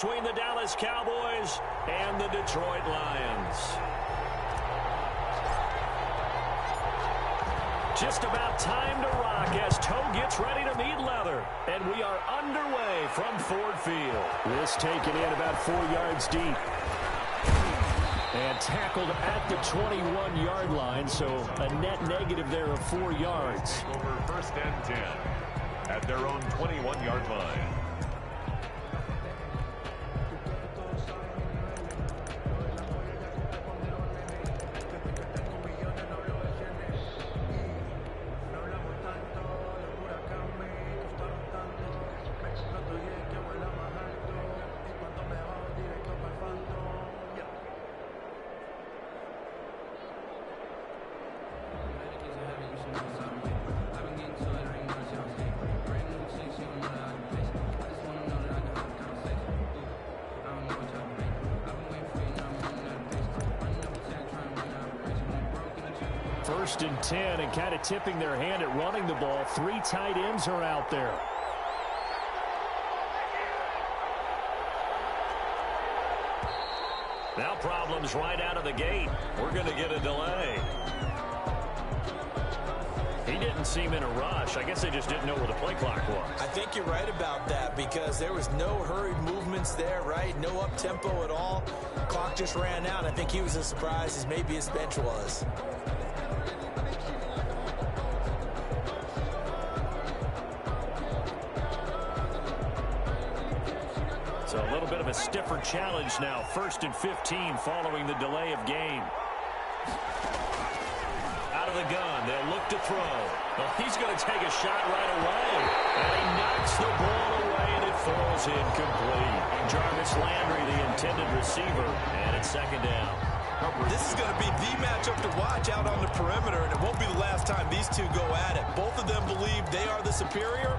Between the Dallas Cowboys and the Detroit Lions. Just about time to rock as toe gets ready to meet leather. And we are underway from Ford Field. This taken in about 4 yards deep. And tackled at the 21-yard line, so a net negative there of 4 yards. Over 1st and 10 at their own 21-yard line. First and 10, and kind of tipping their hand at running the ball. 3 tight ends are out there. Now problems right out of the gate. We're going to get a delay. He didn't seem in a rush. I guess they just didn't know where the play clock was. I think you're right about that because there was no hurried movements there, right? No up-tempo at all. Clock just ran out. I think he was as surprised as maybe his bench was. So a little bit of a stiffer challenge now. 1st and 15 following the delay of game. Out of the gun. They'll look to throw. Well, he's going to take a shot right away. And he knocks the ball away, and it falls incomplete. And Jarvis Landry, the intended receiver, and it's 2nd down. This is going to be the matchup to watch out on the perimeter, and it won't be the last time these two go at it. Both of them believe they are the superior.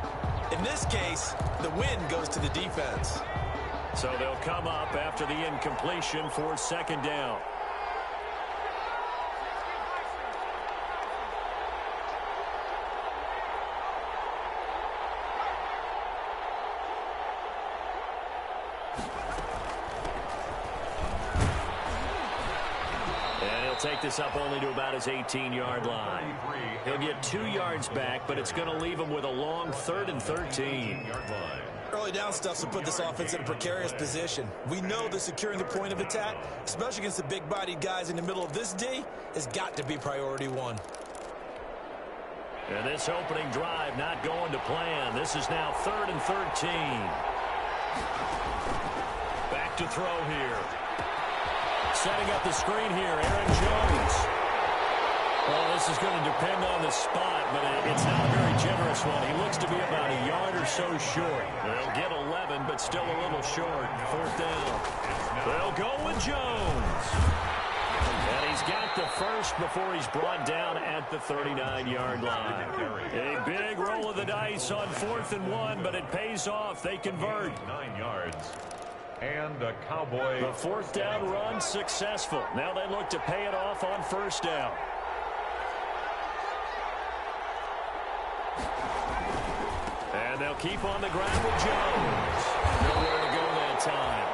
In this case, the win goes to the defense. So they'll come up after the incompletion for 2nd down. And he'll take this up only to about his 18-yard line. He'll get 2 yards back, but it's going to leave him with a long 3rd and 13. Early down stuff to put this offense in a precarious position. We know that securing the point of attack, especially against the big-bodied guys in the middle of this D, has got to be priority 1. And this opening drive not going to plan. This is now 3rd and 13. Back to throw here. Setting up the screen here, Aaron Jones. Well, this is going to depend on the spot, but it's not a very generous one. He looks to be about a yard or so short. They'll get 11, but still a little short. 4th down. They'll go with Jones. And he's got the first before he's brought down at the 39-yard line. A big roll of the dice on 4th and 1, but it pays off. They convert. 9 yards. And a Cowboy. The 4th down run successful. Now they look to pay it off on 1st down. And they'll keep on the ground with Jones. Nowhere to go that time.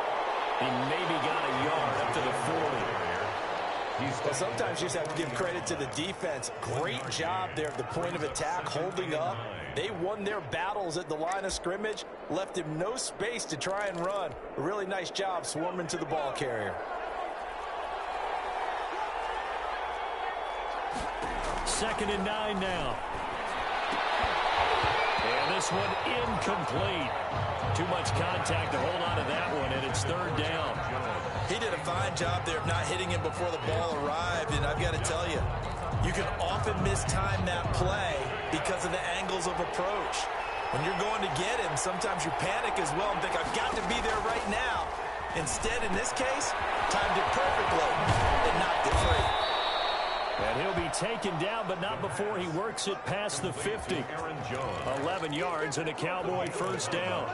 He maybe got a yard up to the 40. Well, sometimes you just have to give credit to the defense. Great job there at the point of attack, holding up. They won their battles at the line of scrimmage, left him no space to try and run. A really nice job swarming to the ball carrier. 2nd and 9 now. And this one incomplete. Too much contact to hold on to that one, and it's 3rd down. He did a fine job there of not hitting him before the ball arrived, and I've got to tell you, you can often mistime that play because of the angles of approach. When you're going to get him, sometimes you panic as well and think, I've got to be there right now. Instead, in this case, timed it perfectly and knocked it free. And he'll be taken down, but not before he works it past the 50. 11 yards and a Cowboy 1st down.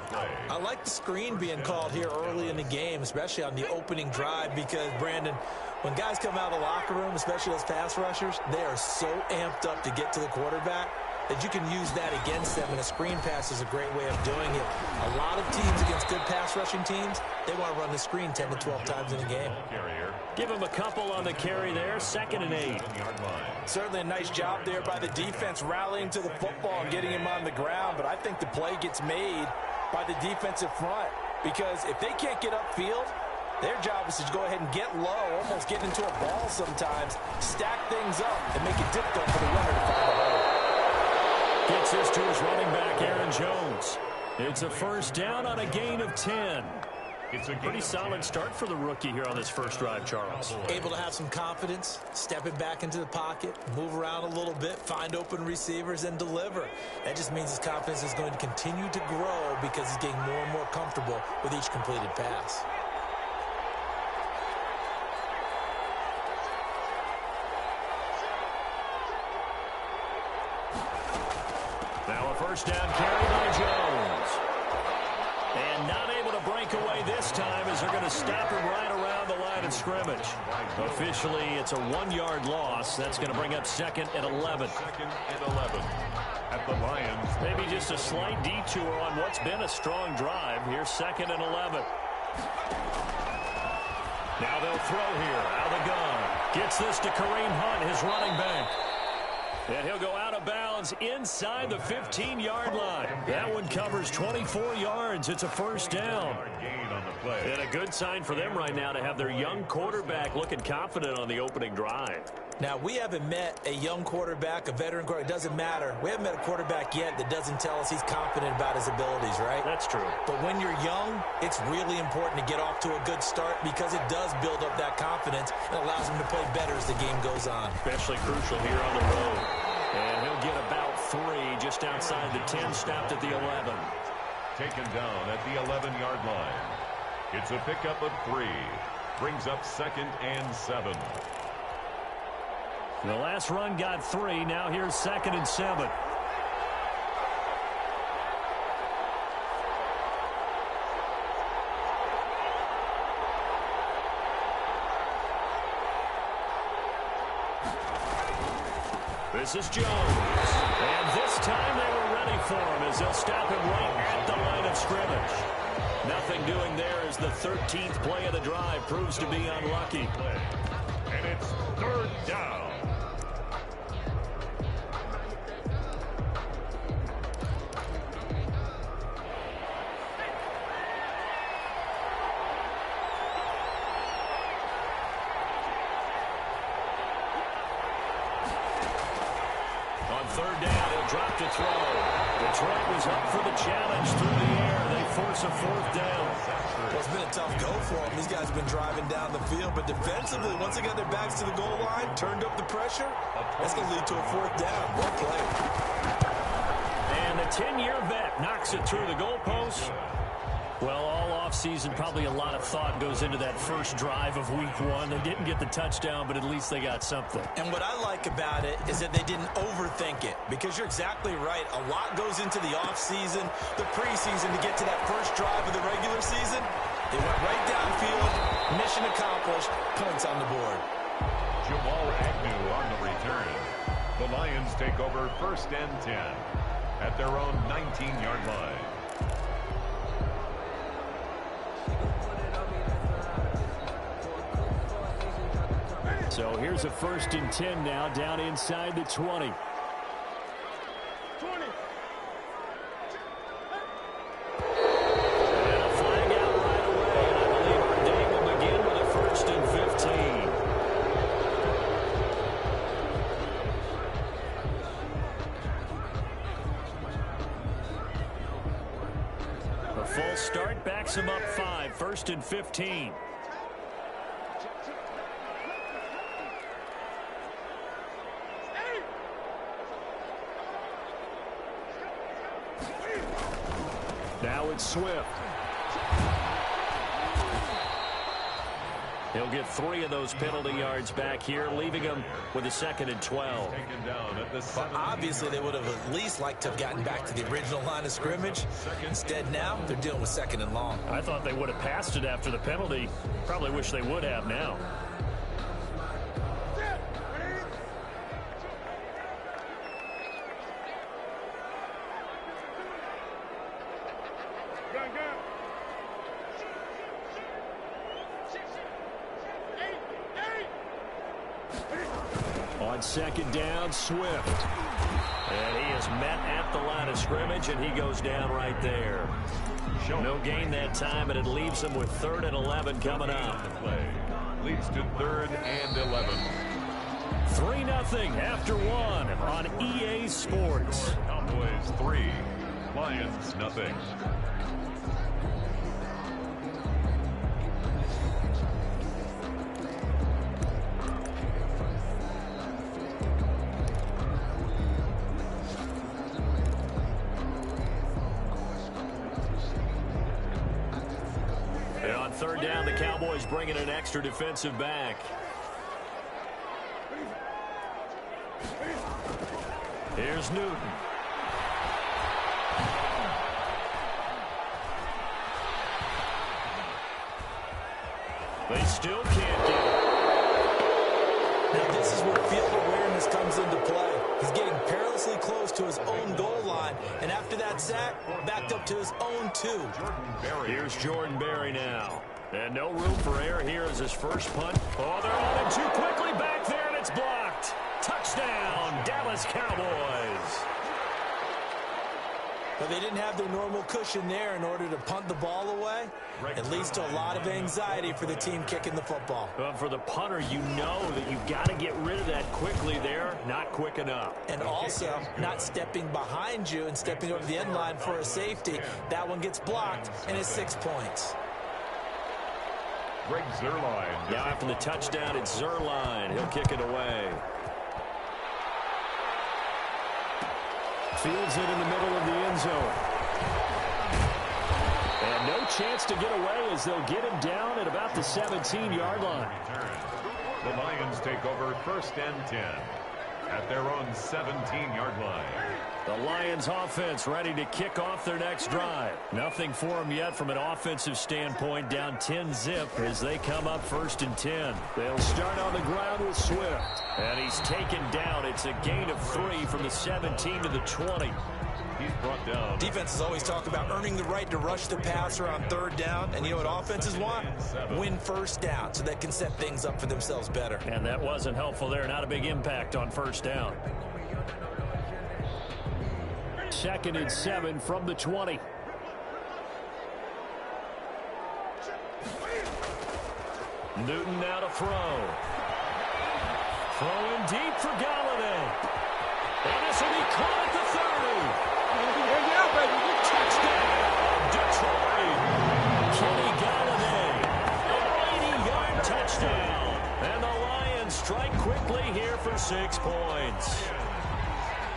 I like the screen being called here early in the game, especially on the opening drive, because, Brandon, when guys come out of the locker room, especially those pass rushers, they are so amped up to get to the quarterback. that you can use that against them, and a screen pass is a great way of doing it. A lot of teams against good pass rushing teams, they want to run the screen 10 to 12 times in a game. Give him a couple on the carry there, 2nd and 8. Certainly a nice job there by the defense rallying to the football and getting him on the ground, but I think the play gets made by the defensive front, because if they can't get upfield, their job is to go ahead and get low, almost get into a ball sometimes, stack things up, and make it difficult for the runner to find a hole. Gets this to his running back, Aaron Jones. It's a first down on a gain of 10. It's a pretty solid start for the rookie here on this first drive, Charles. Able to have some confidence, stepping back into the pocket, move around a little bit, find open receivers, and deliver. That just means his confidence is going to continue to grow because he's getting more and more comfortable with each completed pass. Now a first down carry by Jones. And not able to break away this time as they're going to stop him right around the line of scrimmage. Officially, it's a 1-yard loss. That's going to bring up 2nd and 11. 2nd and 11 at the Lions. Maybe just a slight detour on what's been a strong drive. Here's 2nd and 11. Now they'll throw here out of the gun. Gets this to Kareem Hunt, his running back. And he'll go out of bounds inside the 15-yard line. That one covers 24 yards. It's a first down. And a good sign for them right now to have their young quarterback looking confident on the opening drive. Now, we haven't met a young quarterback, a veteran quarterback. It doesn't matter. We haven't met a quarterback yet that doesn't tell us he's confident about his abilities, right? That's true. But when you're young, it's really important to get off to a good start because it does build up that confidence and allows him to play better as the game goes on. Especially crucial here on the road. And he'll get about 3 just outside the 10, stopped at the 11. Taken down at the 11-yard line. It's a pickup of 3. Brings up 2nd and 7. The last run got 3. Now here's 2nd and 7. This is Jones. And this time they were ready for him as they'll stop him right at the line of scrimmage. Nothing doing there as the 13th play of the drive proves to be unlucky. And it's 3rd down. On 3rd down, he'll drop to throw. Detroit was up for the challenge through the air. They force a 4th down. Well, it's been a tough go for them. These guys have been driving down the field, but defensively, once they got their backs to the goal line, turned up the pressure, that's going to lead to a 4th down. Well played. And the 10-year vet knocks it through the goalpost. Well, all offseason, probably a lot of thought goes into that first drive of week 1. They didn't get the touchdown, but at least they got something. And what I like about it is that they didn't overthink it, because you're exactly right. A lot goes into the offseason, the preseason to get to that first drive of the regular season. They went right downfield, mission accomplished, points on the board. Jamal Agnew on the return. The Lions take over 1st and 10 at their own 19-yard line. So here's a 1st and 10 now, down inside the 20. And a flag out right away, and I believe our day will begin with a 1st and 15. A full start backs him up 5, 1st and 15. Now it's Swift. He'll get 3 of those penalty yards back here, leaving him with a 2nd and 12. But obviously, they would have at least liked to have gotten back to the original line of scrimmage. Instead, now they're dealing with 2nd and long. I thought they would have passed it after the penalty. Probably wish they would have now. On second down, Swift. And he is met at the line of scrimmage, and he goes down right there. No gain that time, and it leaves him with 3rd and 11 coming up. Play leads to 3rd and 11. 3-0 after 1 on EA Sports. Cowboys 3, Lions nothing. And on 3rd down, the Cowboys bringing an extra defensive back. Here's Newton. They still can't get it. Now this is where field awareness comes into play. He's getting perilously close to his own goal line, and after that sack, backed up to his own 2. Here's Jordan Berry now. And no room for error here as his first punt. Oh, they're on him too quickly back there, and it's blocked. Touchdown, Dallas Cowboys. But they didn't have their normal cushion there in order to punt the ball away. It leads to a lot of anxiety for the team kicking the football. For the punter, you know that you've got to get rid of that quickly there. Not quick enough. And also, not stepping behind you and stepping over the end line for a safety. That one gets blocked, and it's 6 points. Greg Zuerlein. Now after the touchdown, it's Zuerlein. He'll kick it away. Fields it in the middle of the end zone. And no chance to get away as they'll get him down at about the 17-yard line. The Lions take over 1st and 10 at their own 17-yard line. The Lions offense ready to kick off their next drive. Nothing for them yet from an offensive standpoint, down 10-zip as they come up 1st and 10. They'll start on the ground with Swift. And he's taken down. It's a gain of 3 from the 17 to the 20. He's brought down. Defenses always talk about earning the right to rush the passer on 3rd down. And you know what offenses want? Win 1st down so they can set things up for themselves better. And that wasn't helpful there. Not a big impact on 1st down. 2nd and 7 from the 20. Newton now to throw. Throwing deep for Galladay. And this will be caught at the 30. Touchdown, Detroit. Kenny Galladay. An 80-yard touchdown. And the Lions strike quickly here for 6 points.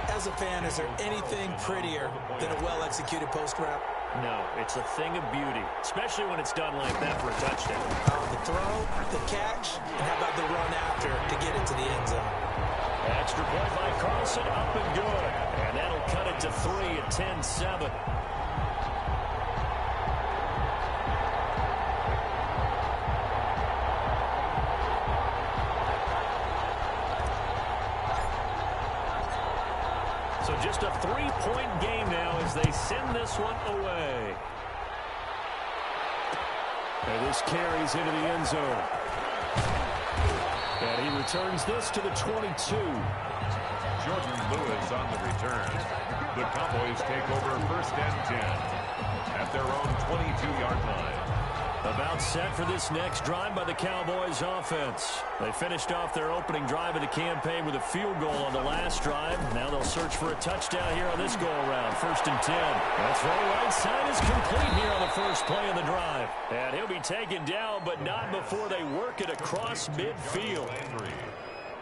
As a fan, is there anything prettier than a well-executed post route? No, it's a thing of beauty, especially when it's done like that for a touchdown. The throw, the catch, and how about the run after to get it to the end zone? Extra point by Carlson, up and good. And that'll cut it to 3 at 10-7. So just a 3-point game now as they send this one away. And this carries into the end zone. And he returns this to the 22. Jordan Lewis on the return. The Cowboys take over 1st and 10 at their own 22-yard line. About set for this next drive by the Cowboys offense. They finished off their opening drive of the campaign with a field goal on the last drive. Now they'll search for a touchdown here on this go-around. 1st and 10. That throw right side is complete here on the first play of the drive. And he'll be taken down, but not before they work it across midfield.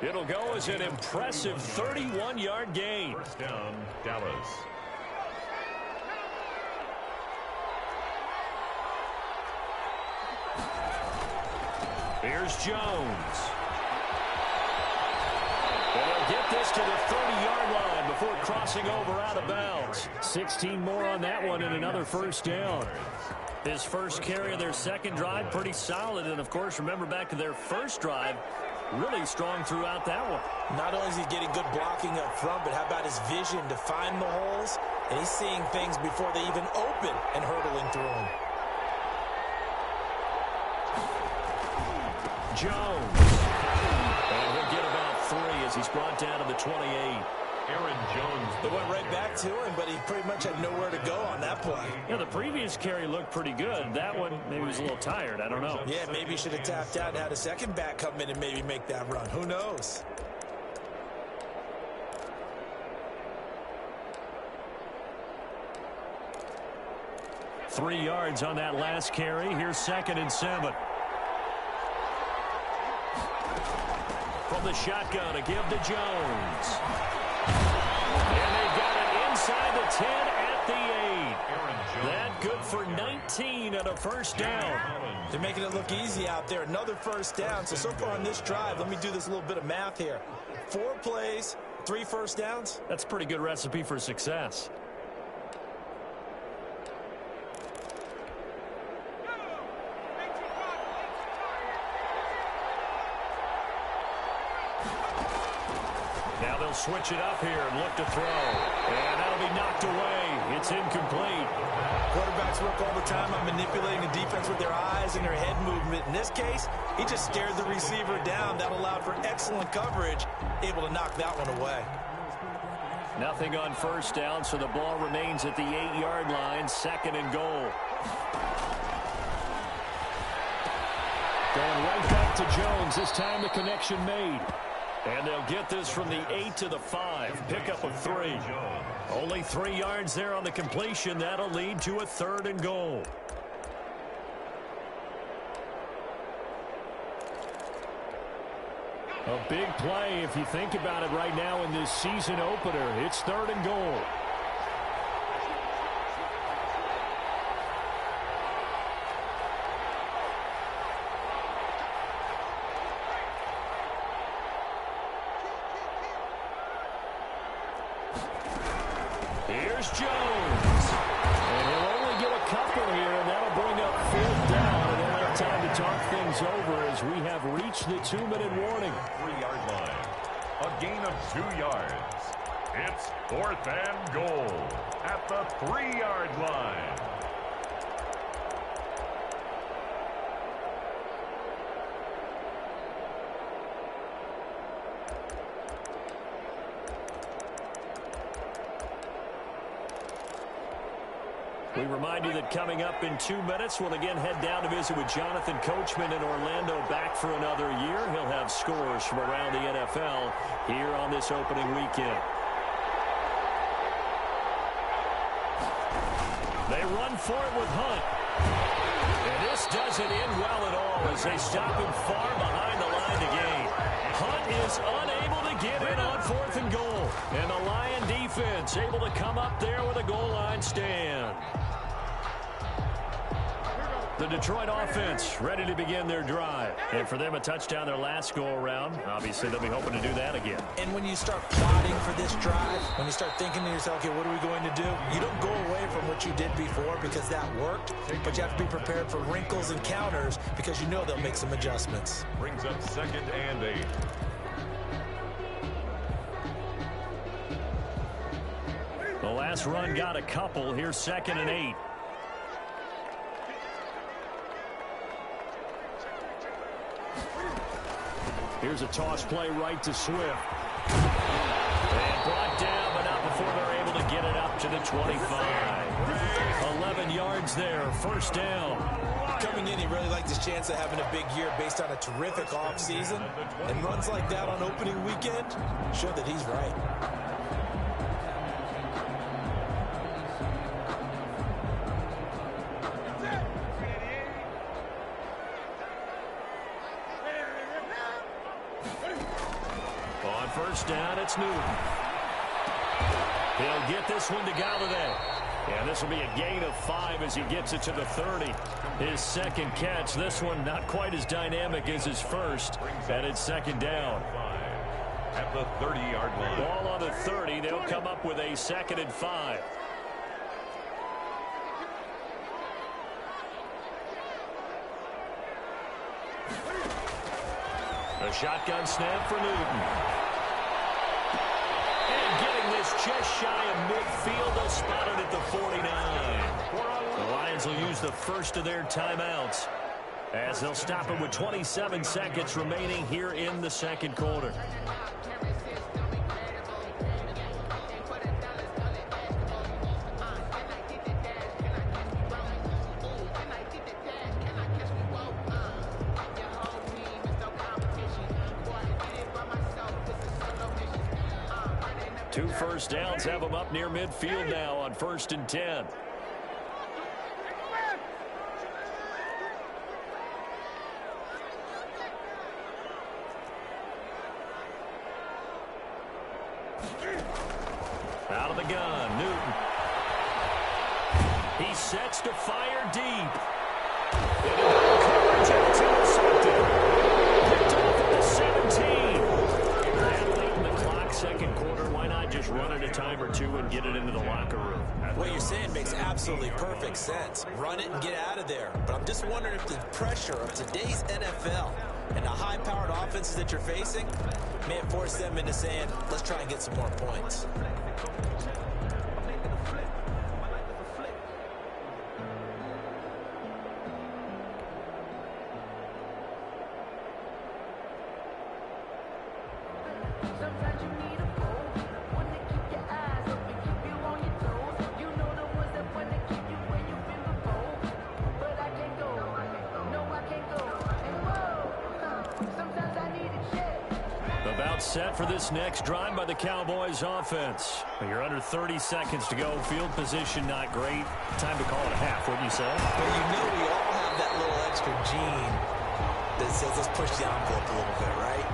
It'll go as an impressive 31-yard gain. 1st down, Dallas. Here's Jones. And they'll get this to the 30-yard line before crossing over out of bounds. 16 more on that one and another 1st down. His first carry of their second drive, pretty solid. And, of course, remember back to their first drive, really strong throughout that one. Not only is he getting good blocking up front, but how about his vision to find the holes? And he's seeing things before they even open and hurdling through them. Jones. And he'll get about 3 as as he's brought down to the 28. Aaron Jones. It went right back to him, but he pretty much had nowhere to go on that play. Yeah, the previous carry looked pretty good. That one maybe was a little tired. I don't know. Yeah, maybe he should have tapped out and had a second back come in and maybe make that run. Who knows? Three yards on that last carry. Here's 2nd and 7. From the shotgun, a give to Jones. And they got it inside the 10 at the 8. That good for 19 and a first down. They're making it look easy out there. Another first down. So far on this drive, let me do this little bit of math here. 4 plays, 3 first downs. That's a pretty good recipe for success. Now they'll switch it up here and look to throw. And that'll be knocked away. It's incomplete. Quarterbacks work all the time on manipulating the defense with their eyes and their head movement. In this case, he just stared the receiver down. That allowed for excellent coverage, able to knock that one away. Nothing on first down, so the ball remains at the 8-yard line, 2nd and goal. Going right back to Jones. This time the connection made. And they'll get this from the 8 to the 5. Pickup of 3. Only 3 yards there on the completion. That'll lead to a 3rd and goal. A big play if you think about it right now in this season opener. It's 3rd and goal. Here's Jones. And he'll only get a couple here, and that'll bring up 4th down. And they'll have time to talk things over as we have reached the 2-minute warning. 3-yard line. A gain of 2 yards. It's 4th and goal at the 3-yard line. We remind you that coming up in 2 minutes, we'll again head down to visit with Jonathan Coachman in Orlando, back for another year. He'll have scores from around the NFL here on this opening weekend. They run for it with Hunt. And this doesn't end well at all as they stop him far behind the line to gain. Hunt is unable to get in on 4th and goal. And the Lion defense able to come up there with a goal line stand. The Detroit offense ready to begin their drive. And for them, a touchdown their last go-around. Obviously, they'll be hoping to do that again. And when you start plotting for this drive, when you start thinking to yourself, okay, what are we going to do? You don't go away from what you did before because that worked, but you have to be prepared for wrinkles and counters because you know they'll make some adjustments. Brings up 2nd and 8. The last run got a couple. Here's 2nd and 8. Here's a toss play right to Swift. And brought down, but not before they're able to get it up to the 25. 11 yards there, 1st down. Coming in, he really liked his chance of having a big year based on a terrific offseason. And runs like that on opening weekend show that he's right. On 1st down, it's Newton. He'll get this one to Galladay. And this will be a gain of 5 as he gets it to the 30. His 2nd catch. This one not quite as dynamic as his first. And it's 2nd down. At the 30-yard line. Ball on the 30. They'll come up with a 2nd and 5. A shotgun snap for Newton. And getting this just shy of midfield. They'll spot it at the 49. The Lions will use the first of their timeouts as they'll stop it with 27 seconds remaining here in the 2nd quarter. 2 first downs have them up near midfield now on 1st and 10. Out of the gun, Newton. He sets to fire deep. Coverage, and it's intercepted. Picked off at the 17. And late in the clock, second quarter, why not just run it a time or two and get it into the locker room? What you're saying makes absolutely perfect sense. Run it and get out of there. But I'm just wondering if the pressure of today's NFL and the high-powered offenses that you're facing may have forced them into saying, let's try and get some more points. Sometimes you need a phone, one to keep your eyes open, keep you on your toes. You know the ones that want to keep you where you've been before. But I can't go, no I can't go. And whoa, sometimes I need a check. About set for this next drive by the Cowboys offense. You're under 30 seconds to go. Field position not great. Time to call it a half, wouldn't you say? But you know we all have that little extra gene that says let's push the envelope a little bit, right?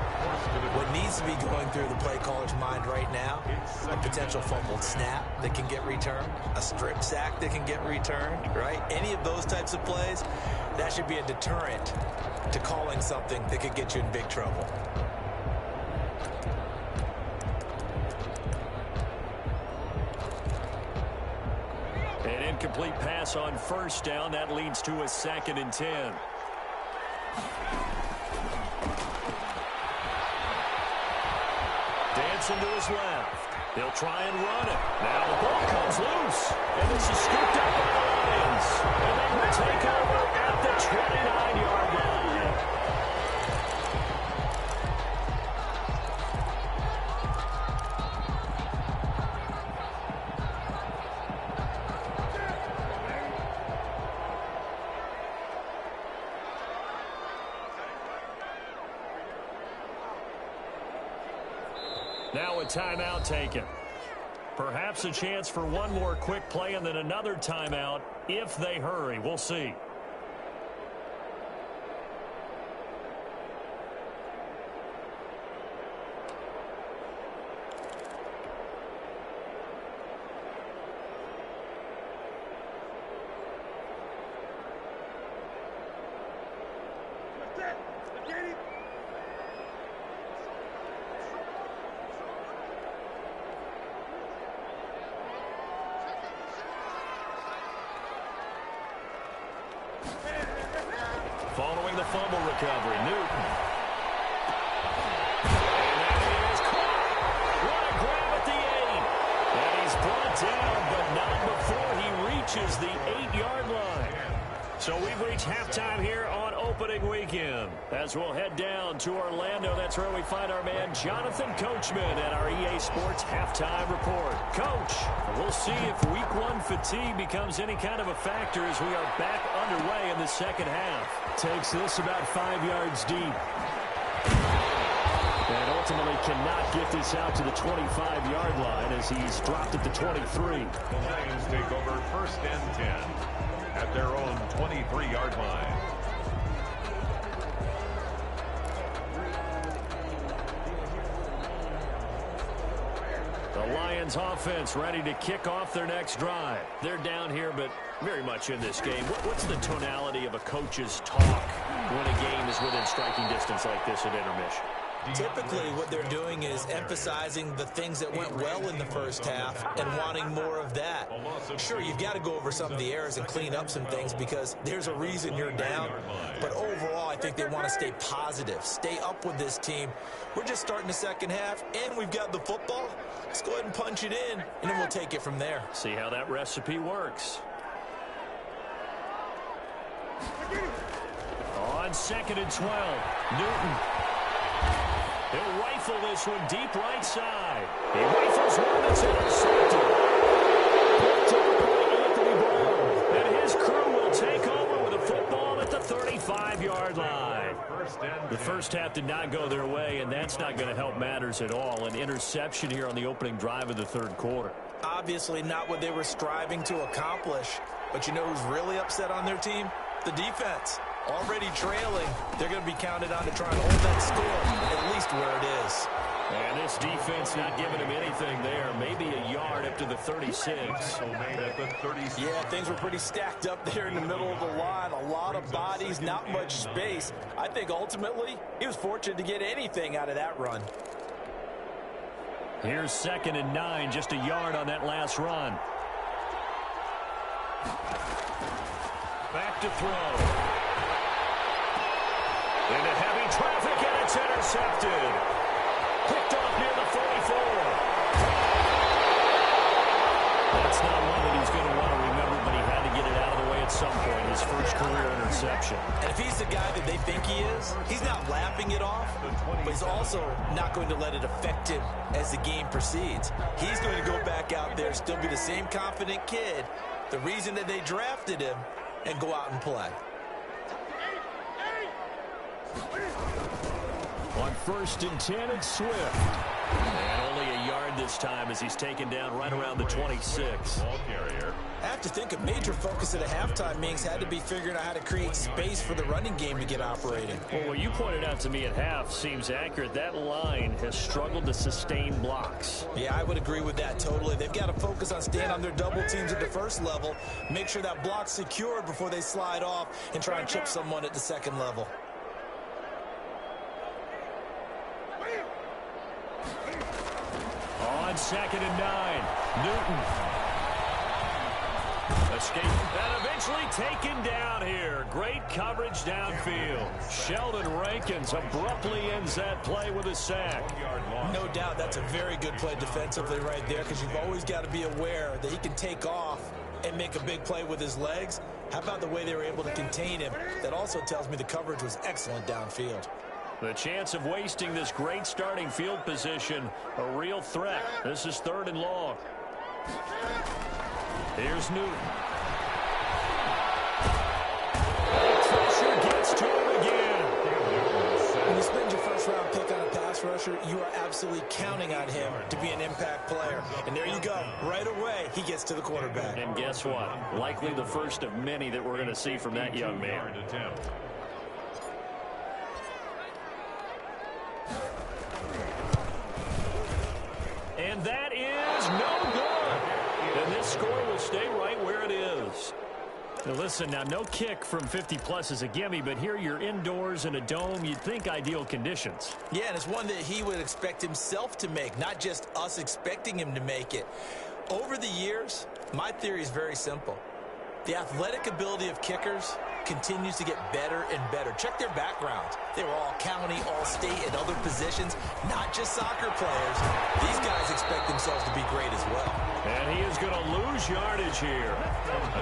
What needs to be going through the play caller's mind right now, a potential fumbled snap that can get returned, a strip sack that can get returned, right? Any of those types of plays, that should be a deterrent to calling something that could get you in big trouble. An incomplete pass on first down. That leads to a 2nd and 10. Dancing to his left. He'll try and run it. Now the ball comes loose. And this is scooped up by the Lions. And they will take over at the 29-yard line. Now a timeout taken. Perhaps a chance for one more quick play and then another timeout if they hurry. We'll see. Following the fumble recovery, Newton. And that is caught. What a grab at the 8. And he's brought down, but not before he reaches the 8-yard line. So we've reached halftime here on opening weekend. As we'll head down to Orlando, that's where we find our man Jonathan Coachman at our EA Sports Halftime Report. Coach, we'll see if Week 1 fatigue becomes any kind of a factor as we are back underway in the second half. Takes this about 5 yards deep. And ultimately cannot get this out to the 25-yard line as he's dropped at the 23. The Lions take over 1st and 10 at their own 23-yard line. The Lions offense ready to kick off their next drive. They're down here, but very much in this game. What's the tonality of a coach's talk when a game is within striking distance like this at intermission? Typically, what they're doing is emphasizing the things that went well in the first half and wanting more of that. Sure, you've got to go over some of the errors and clean up some things because there's a reason you're down. But overall, I think they want to stay positive, stay up with this team. We're just starting the second half, and we've got the football. Let's go ahead and punch it in, and then we'll take it from there. See how that recipe works. On 2nd and 12, Newton. He'll rifle this one deep right side. He rifles one that's intercepted. Picked up by Anthony Brown. And his crew will take over with a football at the 35. 5-yard line. The first half did not go their way, and that's not going to help matters at all. An interception here on the opening drive of the third quarter. Obviously not what they were striving to accomplish. But you know who's really upset on their team? The defense. Already trailing, they're going to be counted on to try and hold that score, at least where it is. And this defense not giving him anything there. Maybe a yard up to the 36. Yeah, things were pretty stacked up there in the middle of the line. A lot of bodies, not much space. I think ultimately he was fortunate to get anything out of that run. Here's 2nd and 9, just a yard on that last run. Back to throw. Into heavy traffic, and it's intercepted. Picked off near the 44. That's not one that he's going to want to remember, but he had to get it out of the way at some point. His first career interception. And if he's the guy that they think he is, he's not laughing it off, but he's also not going to let it affect him as the game proceeds. He's going to go back out there, still be the same confident kid, the reason that they drafted him, and go out and play. On 1st and 10, it's Swift. And only a yard this time as he's taken down right around the 26. I have to think a major focus at a halftime means had to be figuring out how to create space for the running game to get operating. Well, what you pointed out to me at half seems accurate. That line has struggled to sustain blocks. Yeah, I would agree with that totally. They've got to focus on staying on their double teams at the first level, make sure that block's secured before they slide off and try and chip someone at the second level. On 2nd and 9, Newton. Escape and eventually taken down here. Great coverage downfield. Sheldon Rankins abruptly ends that play with a sack. No doubt that's a very good play defensively right there, because you've always got to be aware that he can take off and make a big play with his legs. How about the way they were able to contain him? That also tells me the coverage was excellent downfield. The chance of wasting this great starting field position, a real threat. This is 3rd and long. Here's Newton. Pressure gets to him again. When you spend your first-round pick on a pass rusher, you are absolutely counting on him to be an impact player. And there you go. Right away, he gets to the quarterback. And guess what? Likely the first of many that we're going to see from that young man. And that is no good. And this score will stay right where it is. Now listen, now no kick from 50-plus is a gimme, but here you're indoors in a dome. You'd think ideal conditions. Yeah, and it's one that he would expect himself to make, not just us expecting him to make it. Over the years, my theory is very simple. The athletic ability of kickers continues to get better and better. Check their backgrounds. They were all county, all state, and other positions, not just soccer players. These guys expect themselves to be great as well. And he is going to lose yardage here.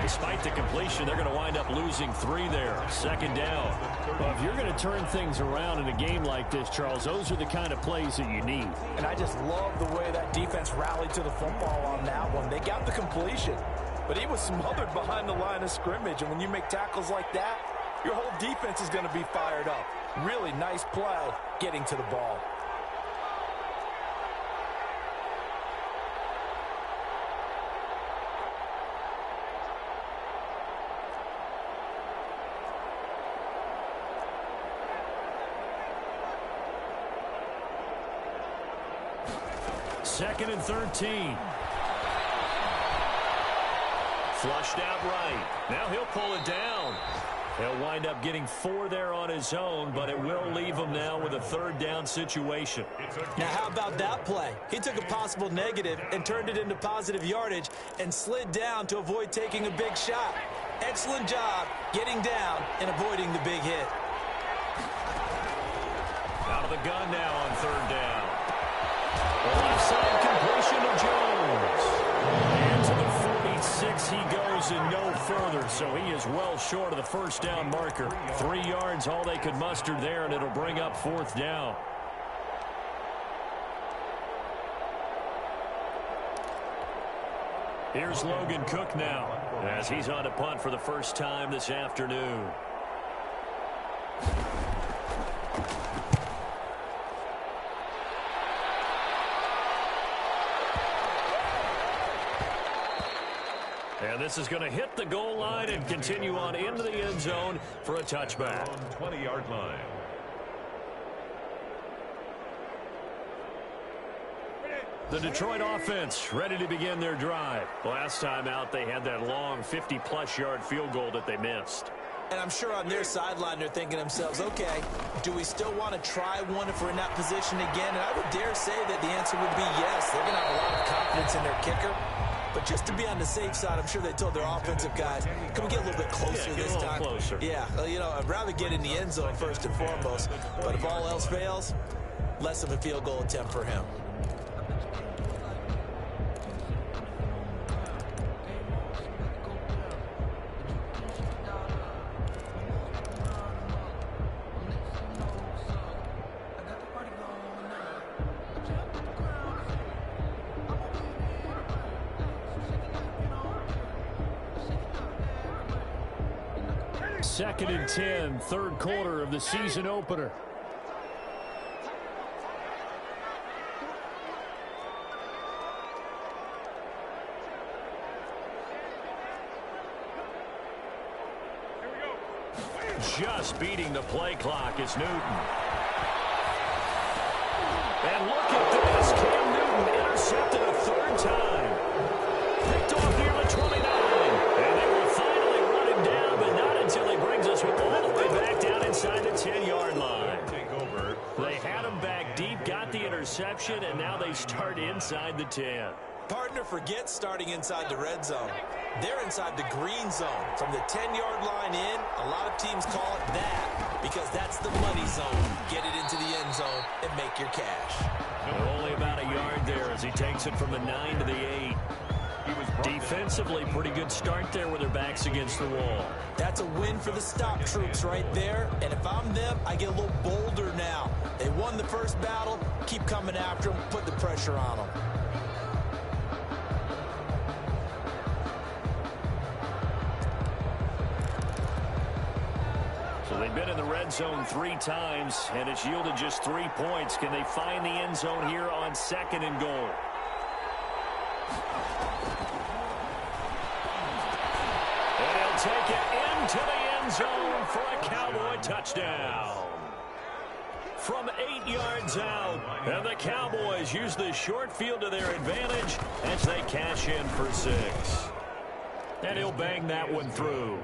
Despite the completion, they're going to wind up losing 3 there. 2nd down. Well, if you're going to turn things around in a game like this, Charles, those are the kind of plays that you need. And I just love the way that defense rallied to the football on that one. They got the completion, but he was smothered behind the line of scrimmage. And when you make tackles like that, your whole defense is going to be fired up. Really nice play getting to the ball. Second and 13. Flushed out right. Now he'll pull it down. He'll wind up getting 4 there on his own, but it will leave him now with a 3rd down situation. Now, how about that play? He took a possible negative and turned it into positive yardage and slid down to avoid taking a big shot. Excellent job getting down and avoiding the big hit. Out of the gun now on 3rd down. The left side completion to Jones. And to the 46 he goes and no further, so he is well short of the 1st down marker. 3 yards all they could muster there, and it'll bring up 4th down. Here's Logan Cook now as he's on to punt for the first time this afternoon. this is going to hit the goal line and continue on into the end zone for a touchback. On 20-yard line. The Detroit offense ready to begin their drive. Last time out, they had that long 50-plus yard field goal that they missed. And I'm sure on their sideline they're thinking to themselves, okay, do we still want to try one if we're in that position again? And I would dare say that the answer would be yes. They're going to have a lot of confidence in their kicker. But just to be on the safe side, I'm sure they told their offensive guys, can we get a little bit closer this time? Closer. Yeah, well, you know, I'd rather get in the end zone first and foremost. But if all else fails, less of a field goal attempt for him. Second and 10, third quarter of the season opener. Just beating the play clock is Newton. And look at this. Cam Newton intercepted a third time. Picked off near the 29. And they will finally run him down, but not until he brings us all the way back down inside the 10-yard line. They had him back deep, got the interception, and now they start inside the 10. Partner, forget starting inside the red zone. They're inside the green zone. From the 10-yard line in, a lot of teams call it that because that's the money zone. Get it into the end zone and make your cash. Only about a yard there as he takes it from the 9 to the 8. Defensively, pretty good start there with their backs against the wall. That's a win for the stop troops right there. And if I'm them, I get a little bolder now. They won the first battle. Keep coming after them. Put the pressure on them. So they've been in the red zone 3 times, and it's yielded just 3 points. Can they find the end zone here on second and goal? And he'll take it into the end zone for a Cowboy touchdown. From 8 yards out, and the Cowboys use the short field to their advantage as they cash in for 6. And he'll bang that one through.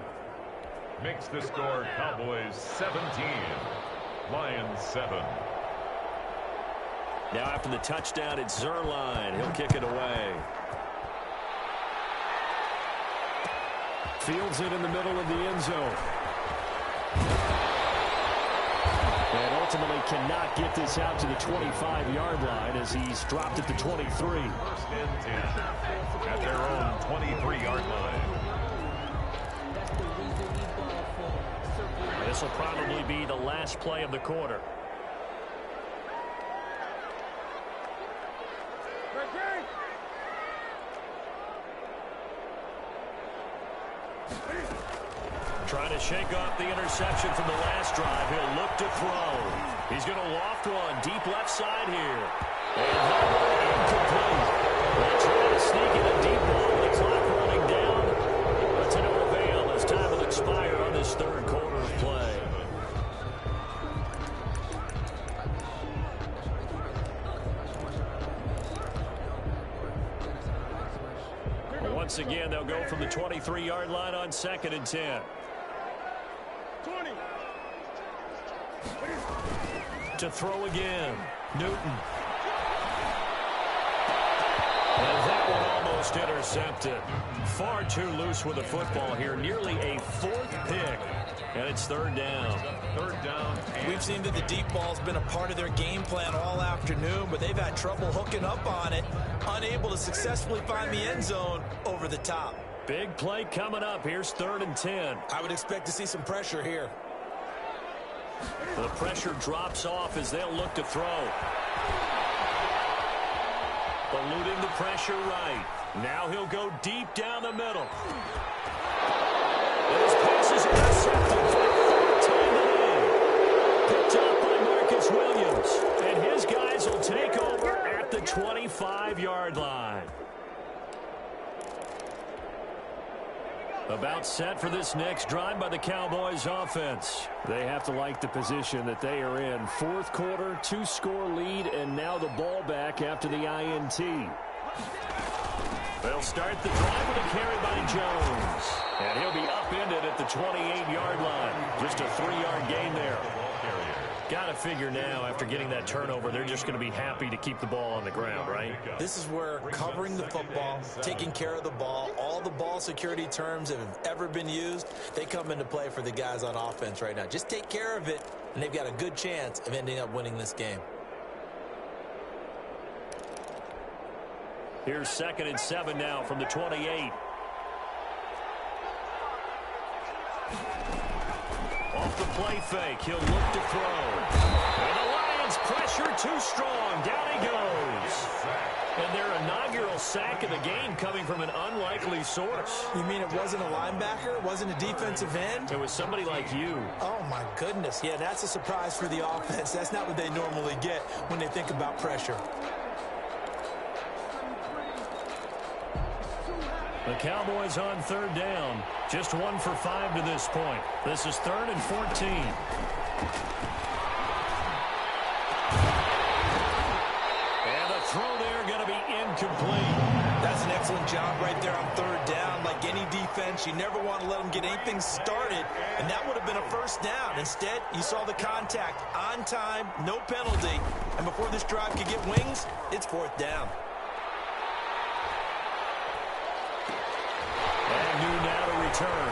Makes the score Cowboys 17, Lions 7. Now after the touchdown, it's Zerline. He'll kick it away. Fields it in the middle of the end zone. And ultimately cannot get this out to the 25-yard line as he's dropped at the 23. First and 10 at their own 23-yard line. This will probably be the last play of the quarter. Trying to shake off the interception from the last drive. He'll look to throw. He's going to loft one deep left side here. And that one incomplete. They'll try to sneak in a deep ball with the clock running down. But to no avail as time will expire on this third quarter of play. Once again, they'll go from the 23-yard line on second and 10. 20. To throw again, Newton. And that one almost intercepted. Far too loose with the football here. Nearly a 4th pick. And it's third down. Third down. We've seen that the deep ball's been a part of their game plan all afternoon, but they've had trouble hooking up on it, unable to successfully find the end zone over the top. Big play coming up. Here's third and 10. I would expect to see some pressure here. The pressure drops off as they'll look to throw. Eluding the pressure right. Now he'll go deep down the middle. And his pass is intercepted. Picked up by Marcus Williams. And his guys will take over at the 25-yard line. About set for this next drive by the Cowboys offense. They have to like the position that they are in. Fourth quarter, 2-score lead, and now the ball back after the INT. They'll start the drive with a carry by Jones. And he'll be upended at the 28-yard line. Just a 3-yard gain there. Got to figure now, after getting that turnover, they're just going to be happy to keep the ball on the ground, right? This is where covering the football, taking care of the ball, all the ball security terms that have ever been used, they come into play for the guys on offense right now. Just take care of it, and they've got a good chance of ending up winning this game. Here's 2nd and 7 now from the 28. Off the play fake, he'll look to throw. And the Lions pressure too strong. Down he goes. And their inaugural sack of the game coming from an unlikely source. You mean it wasn't a linebacker? It wasn't a defensive end? It was somebody like you. Oh, my goodness. Yeah, that's a surprise for the offense. That's not what they normally get when they think about pressure. The Cowboys on 3rd down. Just 1 for 5 to this point. This is 3rd and 14. And the throw there going to be incomplete. That's an excellent job right there on 3rd down. Like any defense, you never want to let them get anything started, and that would have been a 1st down. Instead, you saw the contact on time, no penalty, and before this drive could get wings, it's 4th down. Agnew now to return.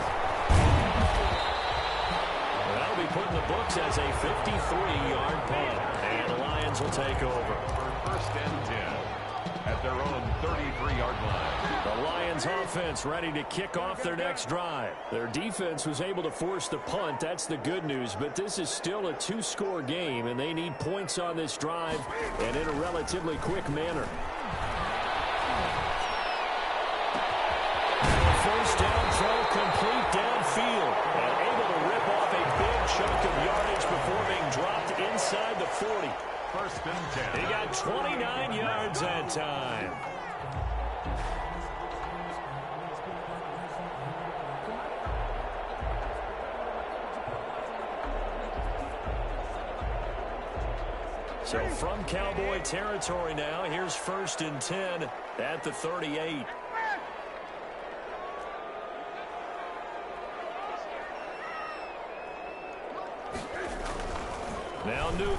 That'll be put in the books as a 53-yard punt. And the Lions will take over. For 1st and 10 at their own 33-yard line. The Lions offense ready to kick off their next drive. Their defense was able to force the punt. That's the good news. But this is still a 2-score game, and they need points on this drive and in a relatively quick manner. 1st down throw complete downfield and able to rip off a big chunk of yardage before being dropped inside the 40. 1st and 10. He got 29 yards that time. So from Cowboy territory now, here's 1st and 10 at the 38. Now Newton.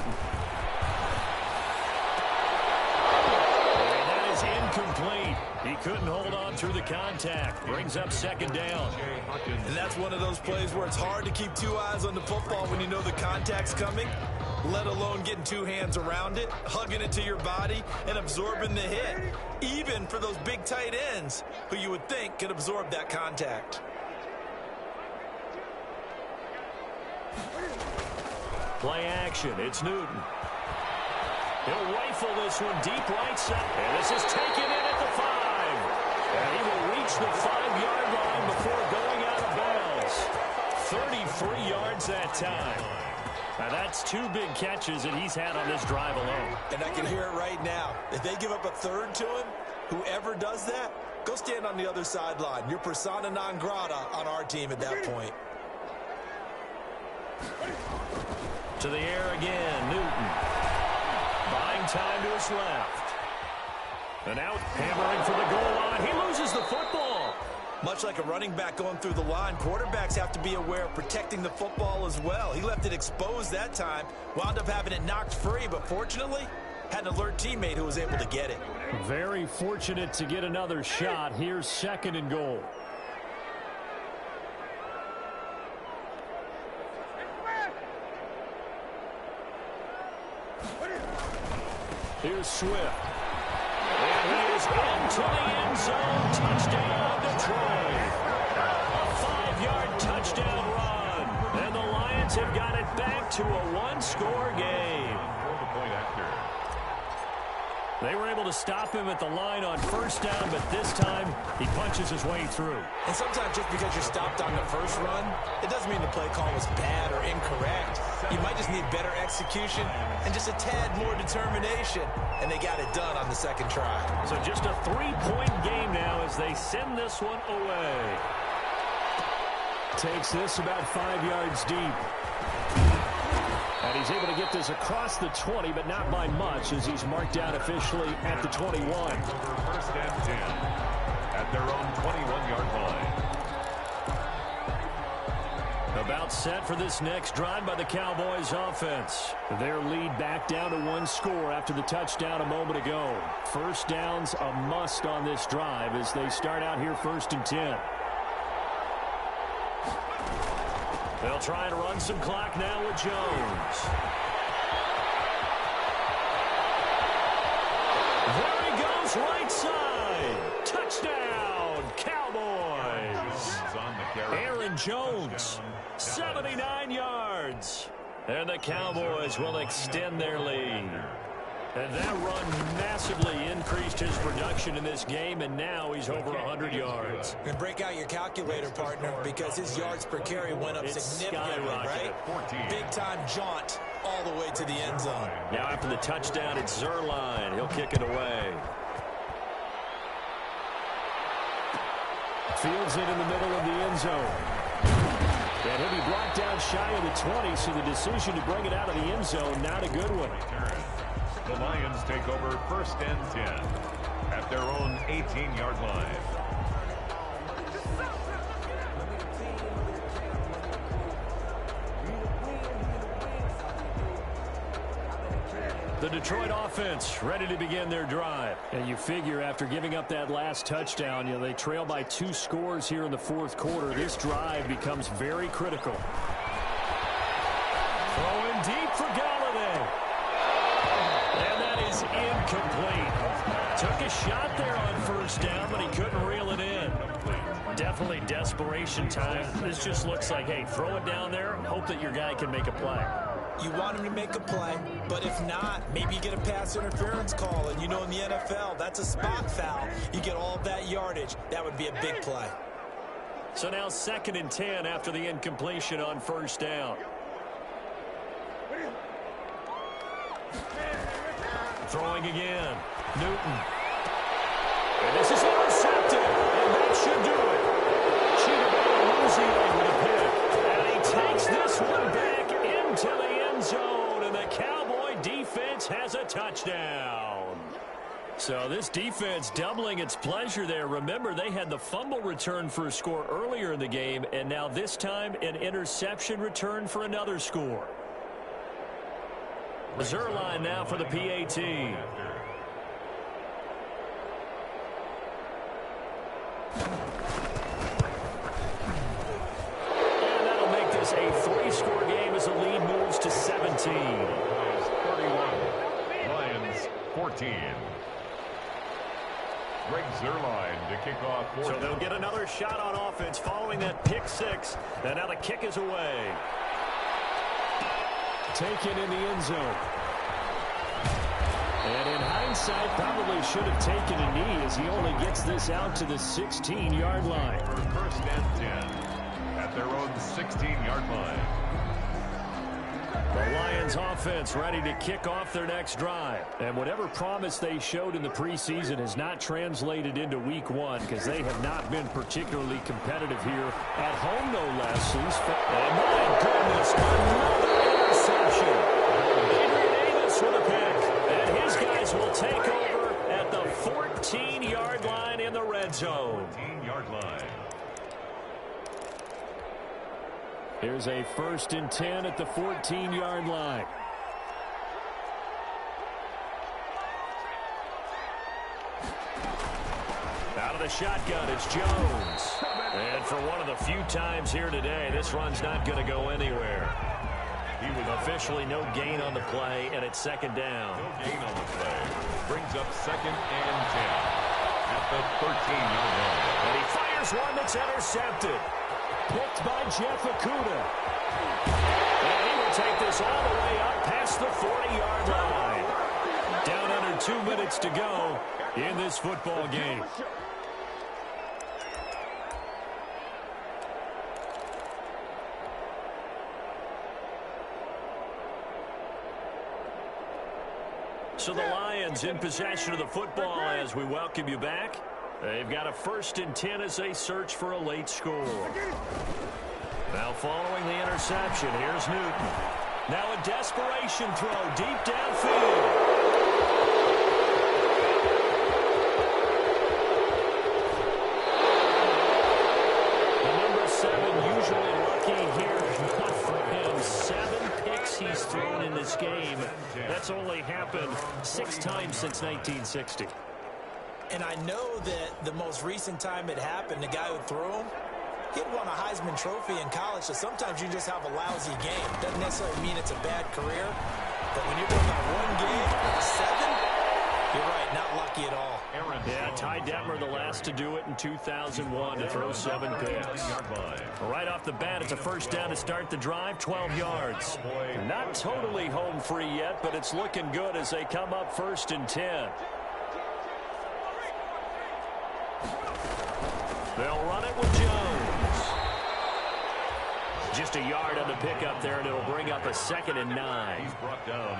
And that is incomplete. He couldn't hold on through the contact. Brings up 2nd down. And that's one of those plays where it's hard to keep 2 eyes on the football when you know the contact's coming, let alone getting 2 hands around it, hugging it to your body, and absorbing the hit. Even for those big tight ends who you would think could absorb that contact. Play action. It's Newton. He'll rifle this one deep right side. And this is taken in at the 5. And he will reach the 5-yard line before going out of bounds. 33 yards that time. Now that's 2 big catches that he's had on this drive alone. And I can hear it right now. If they give up a 3rd to him, whoever does that, go stand on the other sideline. You're persona non grata on our team at that point. To the air again, Newton. Buying time to his left. And out, hammering for the goal line. He loses the football. Much like a running back going through the line, quarterbacks have to be aware of protecting the football as well. He left it exposed that time, wound up having it knocked free, but fortunately, had an alert teammate who was able to get it. Very fortunate to get another shot. Here's 2nd and goal. Here's Swift. And he is into the end zone. Touchdown, Detroit. A 5-yard touchdown run. And the Lions have got it back to a 1-score game. They were able to stop him at the line on 1st down, but this time he punches his way through. And sometimes just because you're stopped on the first run, it doesn't mean the play call was bad or incorrect. You might just need better execution and just a tad more determination, and they got it done on the 2nd try. So just a 3-point game now as they send this one away. Takes this about 5 yards deep. And he's able to get this across the 20, but not by much, as he's marked down officially at the 21. First and 10 at their own 21-yard line. About set for this next drive by the Cowboys offense. Their lead back down to 1 score after the touchdown a moment ago. First down's a must on this drive as they start out here 1st and 10. They'll try and run some clock now with Jones. There he goes, right side. Touchdown, Cowboys. Aaron Jones, 79 yards. And the Cowboys will extend their lead. And that run massively increased his production in this game, and now he's over 100 yards. And break out your calculator, partner, because his yards per carry went up significantly, right? Big-time jaunt all the way to the end zone. Now after the touchdown, it's Zerline. He'll kick it away. Fields it in the middle of the end zone. And he'll be blocked down shy of the 20, so the decision to bring it out of the end zone, not a good one. The Lions take over 1st and 10 at their own 18-yard line. The Detroit offense ready to begin their drive. And you figure after giving up that last touchdown, they trail by 2 scores here in the 4th quarter. This drive becomes very critical. Throwing deep for Galladay. And that is incomplete. Took a shot there on 1st down, but he couldn't reel it in. Definitely desperation time. This just looks like, hey, throw it down there, hope that your guy can make a play. You want him to make a play, but if not, maybe you get a pass interference call. And in the NFL, that's a spot foul. You get all that yardage. That would be a big play. So now 2nd and 10 after the incompletion on 1st down. Throwing again. Newton. And this is intercepted. And that should do it. Chidobe with a pick. And he takes this one back into the end zone. And the Cowboy defense has a touchdown. So this defense doubling its pleasure there. Remember, they had the fumble return for a score earlier in the game. And now this time, an interception return for another score. Zerline now for the PAT. And that'll make this a 3-score game as the lead moves to 17. 31. Lions 14. Greg Zerline to kick off. So they'll get another shot on offense following that pick 6. And now the kick is away. Taken in the end zone. And in hindsight, probably should have taken a knee as he only gets this out to the 16-yard line. For 1st and 10 at their own 16-yard line. The Lions offense ready to kick off their next drive. And whatever promise they showed in the preseason has not translated into week 1 because they have not been particularly competitive here at home, no less. And my goodness, another interception. Adrian Davis with a pick. And his guys will take over at the 14-yard line in the red zone. 14-yard line. Here's a 1st and 10 at the 14-yard line. Out of the shotgun, it's Jones. And for one of the few times here today, this run's not going to go anywhere. He was officially no gain on the play, and it's 2nd down. No gain on the play. Brings up 2nd and 10 at the 13-yard line. And he fires one that's intercepted. Picked by Jeff Okudah. And he will take this all the way up past the 40-yard line. Down under 2 minutes to go in this football game. So the Lions in possession of the football as we welcome you back. They've got a 1st and 10 as they search for a late score. Now following the interception, here's Newton. Now a desperation throw deep downfield. The number 7 usually lucky here. Not for him. 7 picks he's thrown in this game. That's only happened 6 times since 1960. And I know that the most recent time it happened, the guy who threw him, he'd won a Heisman Trophy in college, so sometimes you just have a lousy game. Doesn't necessarily mean it's a bad career, but when you're doing that one game, 7, you're right, not lucky at all. Yeah, Ty Detmer the last to do it in 2001 to throw 7 picks. Right off the bat, it's a first down to start the drive, 12 yards. Not totally home free yet, but it's looking good as they come up 1st and 10. They'll run it with Jones. Just a yard on the pickup there, and it'll bring up a 2nd and 9.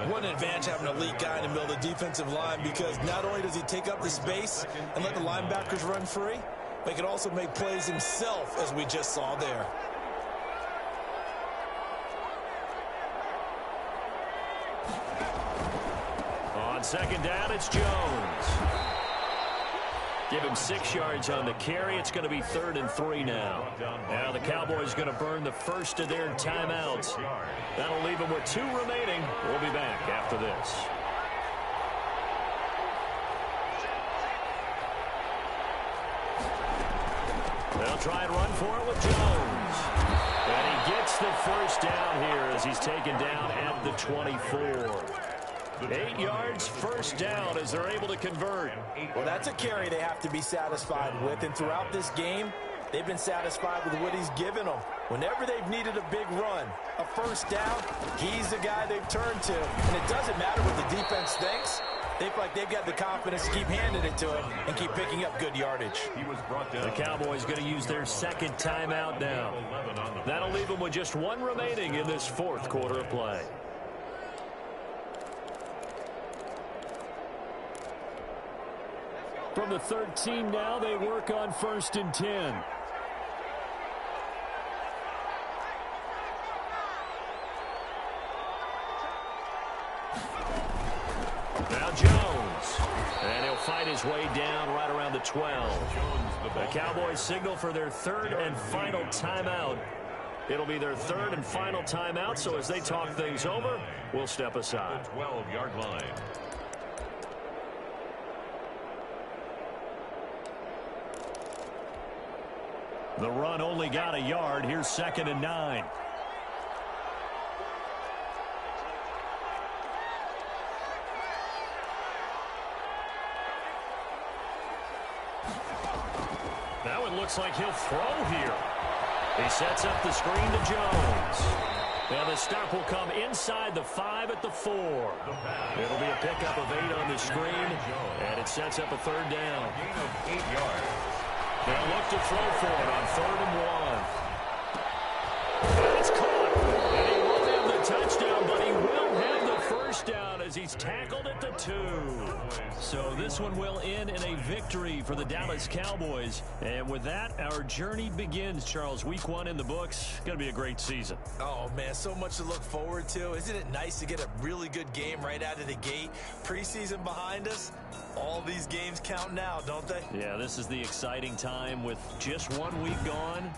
What an advantage having an elite guy in the middle of the defensive line, because not only does he take up the space and let the linebackers run free, but he can also make plays himself, as we just saw there. On 2nd down, it's Jones. Give him 6 yards on the carry. It's going to be 3rd and 3 now. Now the Cowboys going to burn the first of their timeouts. That'll leave them with 2 remaining. We'll be back after this. They'll try and run for it with Jones. And he gets the first down here as he's taken down at the 24. 8 yards, first down as they're able to convert. Well, that's a carry they have to be satisfied with, and throughout this game, they've been satisfied with what he's given them. Whenever they've needed a big run, a first down, he's the guy they've turned to. And it doesn't matter what the defense thinks. They feel like they've got the confidence to keep handing it to him and keep picking up good yardage. The Cowboys going to use their 2nd timeout now. That'll leave them with just 1 remaining in this 4th quarter of play. From the 13 now, they work on 1st and 10. Now Jones. And he'll fight his way down right around the 12. The Cowboys signal for their 3rd and final timeout. It'll be their 3rd and final timeout, so as they talk things over, we'll step aside. 12-yard line. The run only got a yard. Here's 2nd and 9. Now it looks like he'll throw here. He sets up the screen to Jones. Now the stop will come inside the 5 at the 4. It'll be a pickup of 8 on the screen, and it sets up a 3rd down. Gain of 8 yards. They'll look to throw for it on 3rd and 1. And it's caught. And he won't have the touchdown, but he will have the first down as he's tackled at the 2. So this one will end in a victory for the Dallas Cowboys. And with that, our journey begins, Charles. Week 1 in the books. Going to be a great season. Oh, man, so much to look forward to. Isn't it nice to get a really good game right out of the gate? Preseason behind us. All these games count now, don't they? Yeah, this is the exciting time with just 1 week gone.